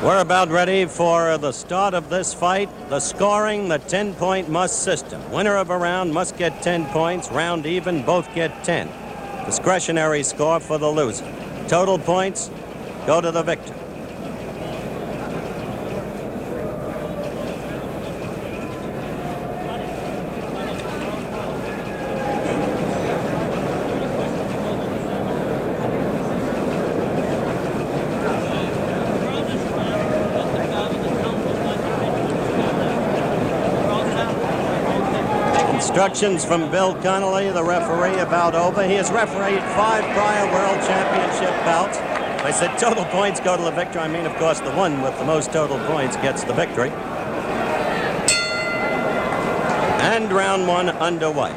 We're about ready for the start of this fight. The scoring, the 10-point must system. Winner of a round must get 10 points. Round even, both get 10. Discretionary score for the loser. Total points go to the victor. Instructions from Bill Connolly, the referee, about over. He has refereed 5 prior World Championship bouts. I said total points go to the victor. I mean, of course, the one with the most total points gets the victory. And round 1 underway.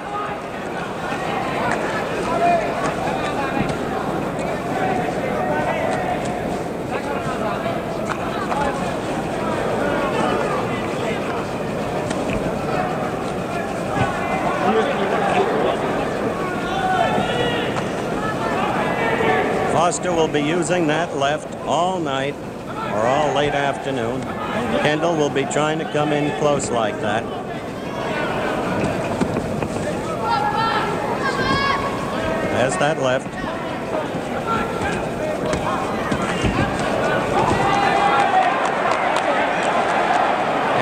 Foster will be using that left all night or all late afternoon. Kendall will be trying to come in close like that. There's that left.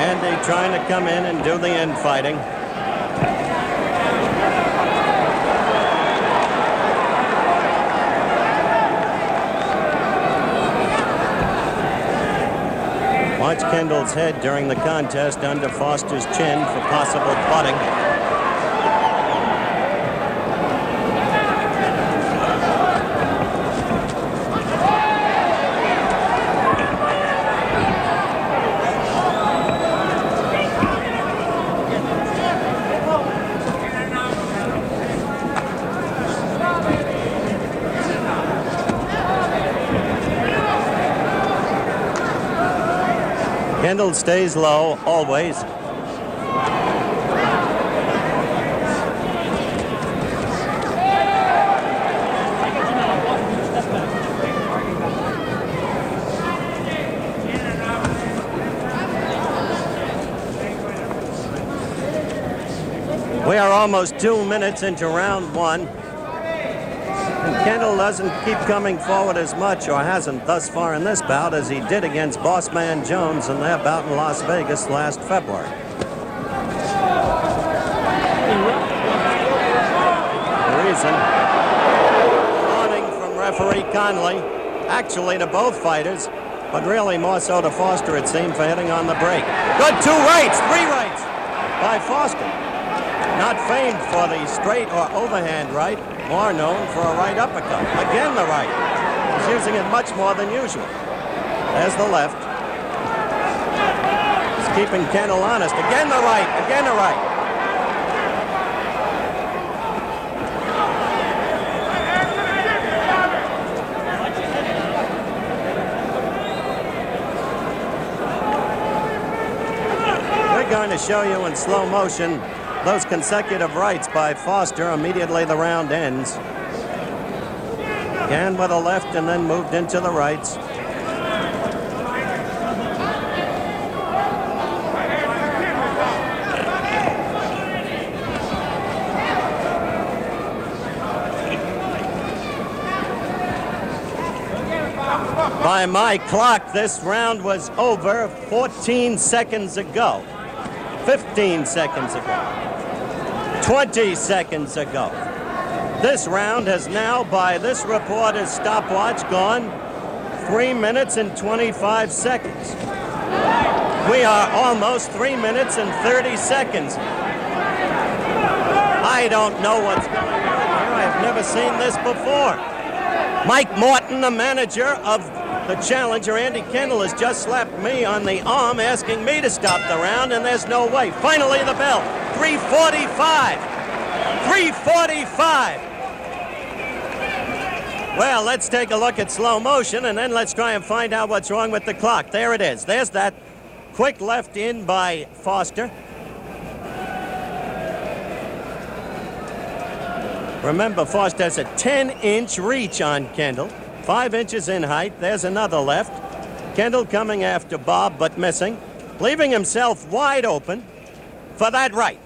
Andy trying to come in and do the infighting. Watch Kendall's head during the contest under Foster's chin for possible butting. Kendall stays low, always. We are almost 2 minutes into round 1. And Kendall doesn't keep coming forward as much, or hasn't thus far in this bout, as he did against Bossman Jones in their bout in Las Vegas last February. The reason, warning from referee Conley, actually to both fighters, but really more so to Foster, it seemed, for hitting on the break. Good 2 rights, 3 rights by Foster. Not famed for the straight or overhand right, more known for a right uppercut. Again the right. He's using it much more than usual. There's the left. He's keeping Kendall honest. Again the right, again the right. We're going to show you in slow motion those consecutive rights by Foster. Immediately the round ends. Began with a left and then moved into the rights. By my clock, this round was over 14 seconds ago. 15 seconds ago. 20 seconds ago. This round has now, by this reporter's stopwatch, gone 3 minutes and 25 seconds. We are almost 3 minutes and 30 seconds. I don't know what's going on here. I've never seen this before. Mike Morton, the manager of the challenger, Andy Kendall, has just slapped me on the arm asking me to stop the round, and there's no way. Finally the bell. 3:45. 3:45. Well, let's take a look at slow motion, and then let's try and find out what's wrong with the clock. There it is. There's that quick left in by Foster. Remember, Foster has a 10-inch reach on Kendall. 5 inches in height. There's another left. Kendall coming after Bob, but missing, leaving himself wide open for that right.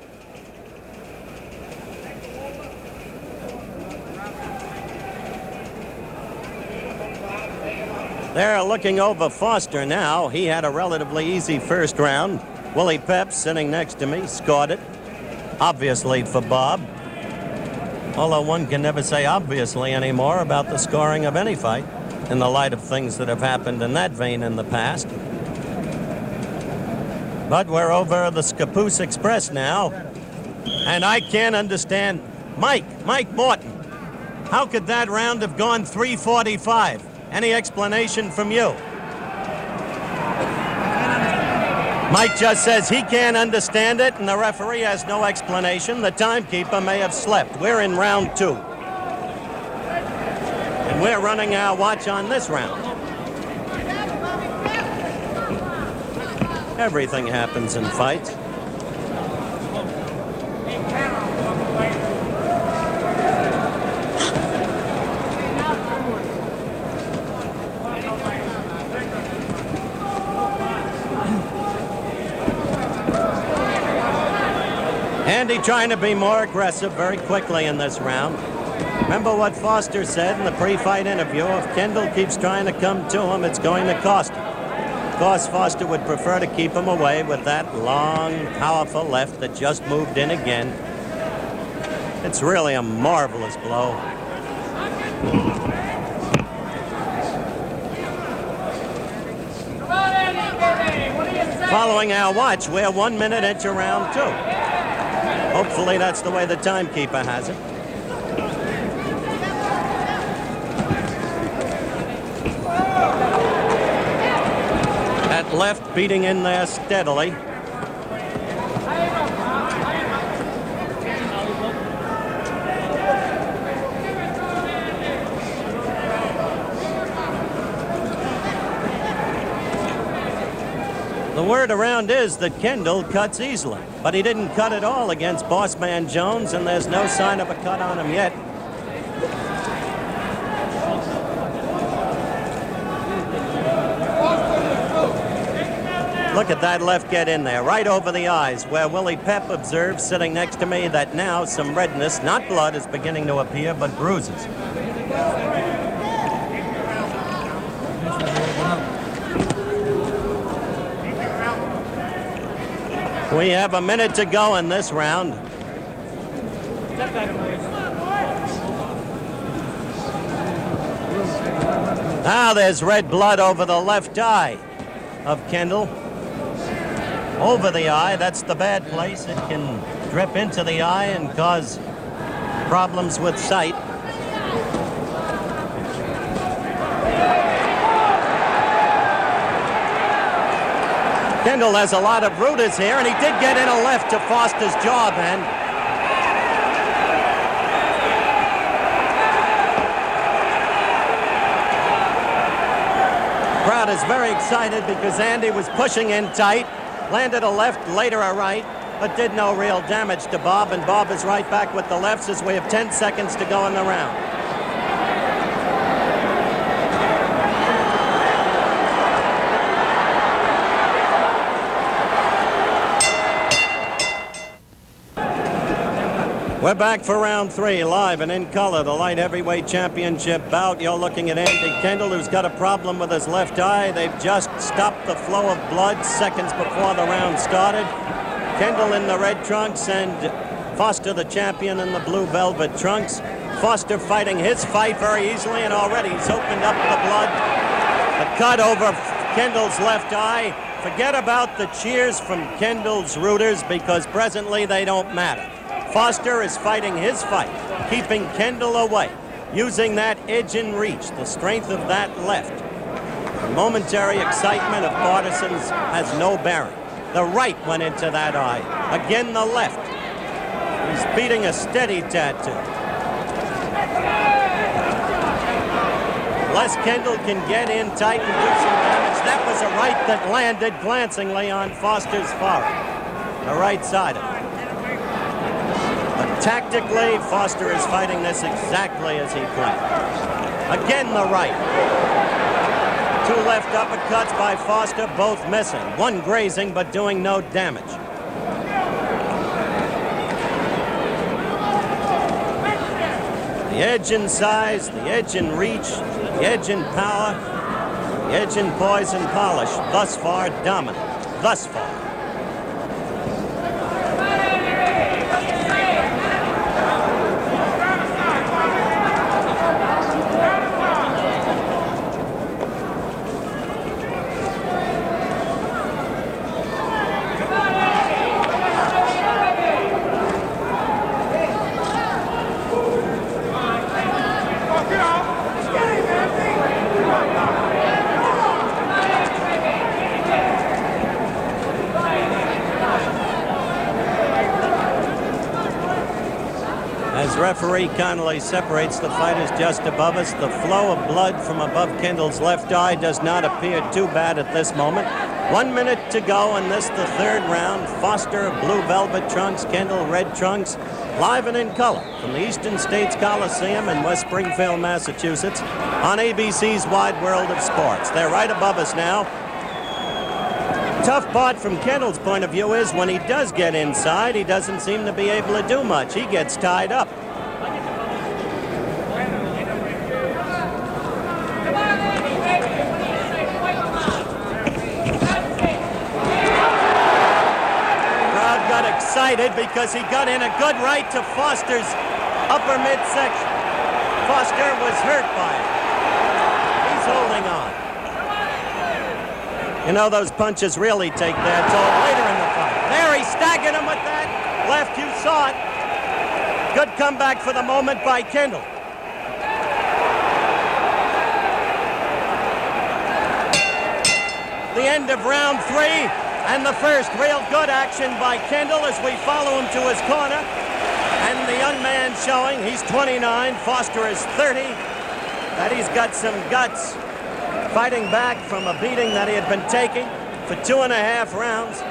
They're looking over Foster now. He had a relatively easy first round. Willie Pep sitting next to me scored it, obviously for Bob. Although one can never say obviously anymore about the scoring of any fight in the light of things that have happened in that vein in the past. But we're over the Scappoose Express now, and I can't understand. Mike Morton, how could that round have gone 3:45? Any explanation from you? Mike just says he can't understand it, and the referee has no explanation. The timekeeper may have slept. We're in round 2. And we're running our watch on this round. Everything happens in fights. Andy trying to be more aggressive very quickly in this round. Remember what Foster said in the pre-fight interview. If Kendall keeps trying to come to him, it's going to cost him. Of course, Foster would prefer to keep him away with that long, powerful left that just moved in again. It's really a marvelous blow. Following our watch, we're 1 minute into round 2. Hopefully that's the way the timekeeper has it. That left beating in there steadily. The word around is that Kendall cuts easily, but he didn't cut at all against Bossman Jones, and there's no sign of a cut on him yet. Look at that left get in there, right over the eyes, where Willie Pep observes, sitting next to me, that now some redness, not blood, is beginning to appear, but bruises. We have a minute to go in this round. Now there's red blood over the left eye of Kendall. Over the eye, that's the bad place. It can drip into the eye and cause problems with sight. Kendall has a lot of rooters here, and he did get in a left to Foster's jaw then. Crowd is very excited because Andy was pushing in tight, landed a left, later a right, but did no real damage to Bob, and Bob is right back with the lefts as we have 10 seconds to go in the round. We're back for round 3, live and in color, the light heavyweight championship bout. You're looking at Andy Kendall, who's got a problem with his left eye. They've just stopped the flow of blood seconds before the round started. Kendall in the red trunks and Foster, the champion, in the blue velvet trunks. Foster fighting his fight very easily, and already he's opened up the blood. The cut over Kendall's left eye. Forget about the cheers from Kendall's rooters, because presently they don't matter. Foster is fighting his fight, keeping Kendall away, using that edge and reach, the strength of that left. The momentary excitement of partisans has no bearing. The right went into that eye. Again, the left. He's beating a steady tattoo. Les Kendall can get in tight and do some damage. That was a right that landed glancingly on Foster's forehead, the right side of it. But tactically, Foster is fighting this exactly as he planned. Again, the right. Two left uppercuts by Foster, both missing. One grazing, but doing no damage. The edge in size, the edge in reach, the edge in power, the edge in poise and polish. Thus far, dominant. Thus far. As referee Connolly separates the fighters just above us, the flow of blood from above Kendall's left eye does not appear too bad at this moment. 1 minute to go in this, the third round. Foster, blue velvet trunks, Kendall, red trunks, live and in color from the Eastern States Coliseum in West Springfield, Massachusetts, on ABC's Wide World of Sports. They're right above us now. Tough part from Kendall's point of view is when he does get inside, he doesn't seem to be able to do much. He gets tied up. Crowd got excited because he got in a good right to Foster's upper midsection. Foster was hurt by it. He's holding on. You know, those punches really take their toll later in the fight. There, he staggered him with that left. You saw it. Good comeback for the moment by Kendall. The end of round 3 and the first real good action by Kendall as we follow him to his corner. And the young man showing, he's 29, Foster is 30, that he's got some guts. Fighting back from a beating that he had been taking for 2.5 rounds.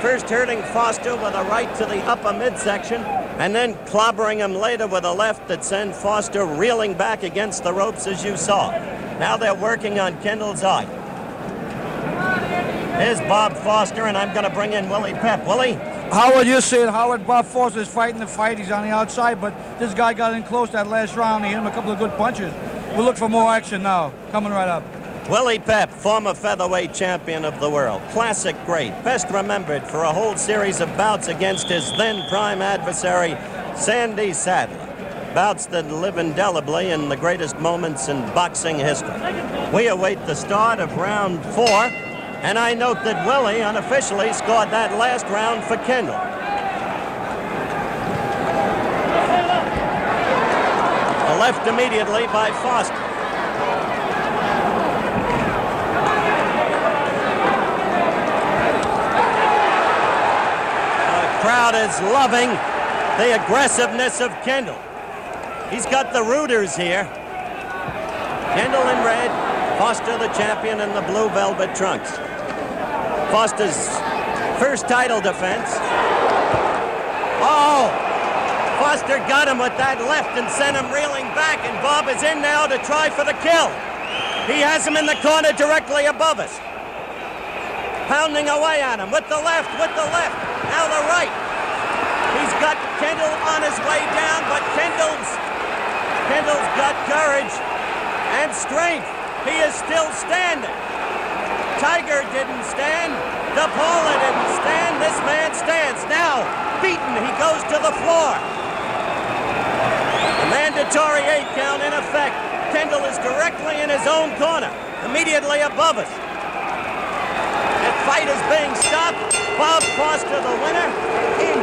First hurting Foster with a right to the upper midsection, and then clobbering him later with a left that sent Foster reeling back against the ropes, as you saw. Now they're working on Kendall's eye. Here's Bob Foster, and I'm going to bring in Willie Pep. Willie? Howard, you see it. Howard, Bob Foster's fighting the fight. He's on the outside, but this guy got in close that last round. He hit him a couple of good punches. We'll look for more action now. Coming right up. Willie Pep, former featherweight champion of the world, classic great, best remembered for a whole series of bouts against his then prime adversary, Sandy Sadler. Bouts that live indelibly in the greatest moments in boxing history. We await the start of round 4, and I note that Willie unofficially scored that last round for Kendall. A left immediately by Foster. Crowd is loving the aggressiveness of Kendall. He's got the rooters here. Kendall in red, Foster the champion in the blue velvet trunks. Foster's first title defense. Oh! Foster got him with that left and sent him reeling back, and Bob is in now to try for the kill. He has him in the corner directly above us. Pounding away at him with the left, now the right. He's got Kendall on his way down, but Kendall's got courage and strength. He is still standing. Tiger didn't stand. DePaula didn't stand. This man stands. Now, beaten, he goes to the floor. A mandatory 8 count in effect. Kendall is directly in his own corner, immediately above us. Fight is being stopped. Bob Foster, the winner, in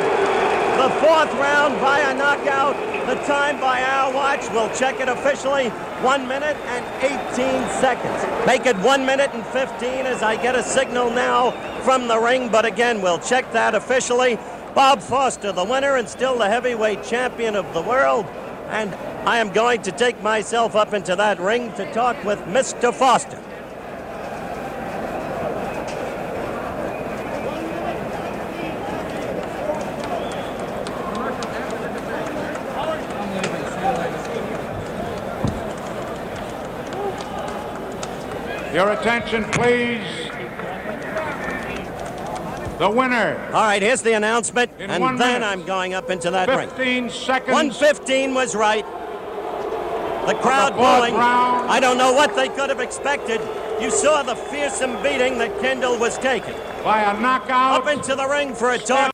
the 4th round by a knockout. The time by our watch, we'll check it officially, 1 minute and 18 seconds. Make it 1 minute and 15 as I get a signal now from the ring, but again, we'll check that officially. Bob Foster, the winner and still the heavyweight champion of the world. And I am going to take myself up into that ring to talk with Mr. Foster. Your attention, please. The winner. All right, here's the announcement, In and 1 then minute, I'm going up into that ring. 15 seconds. 1:15 was right. The crowd the fourth booing. round. I don't know what they could have expected. You saw the fearsome beating that Kendall was taking. By a knockout. Up into the ring for a talk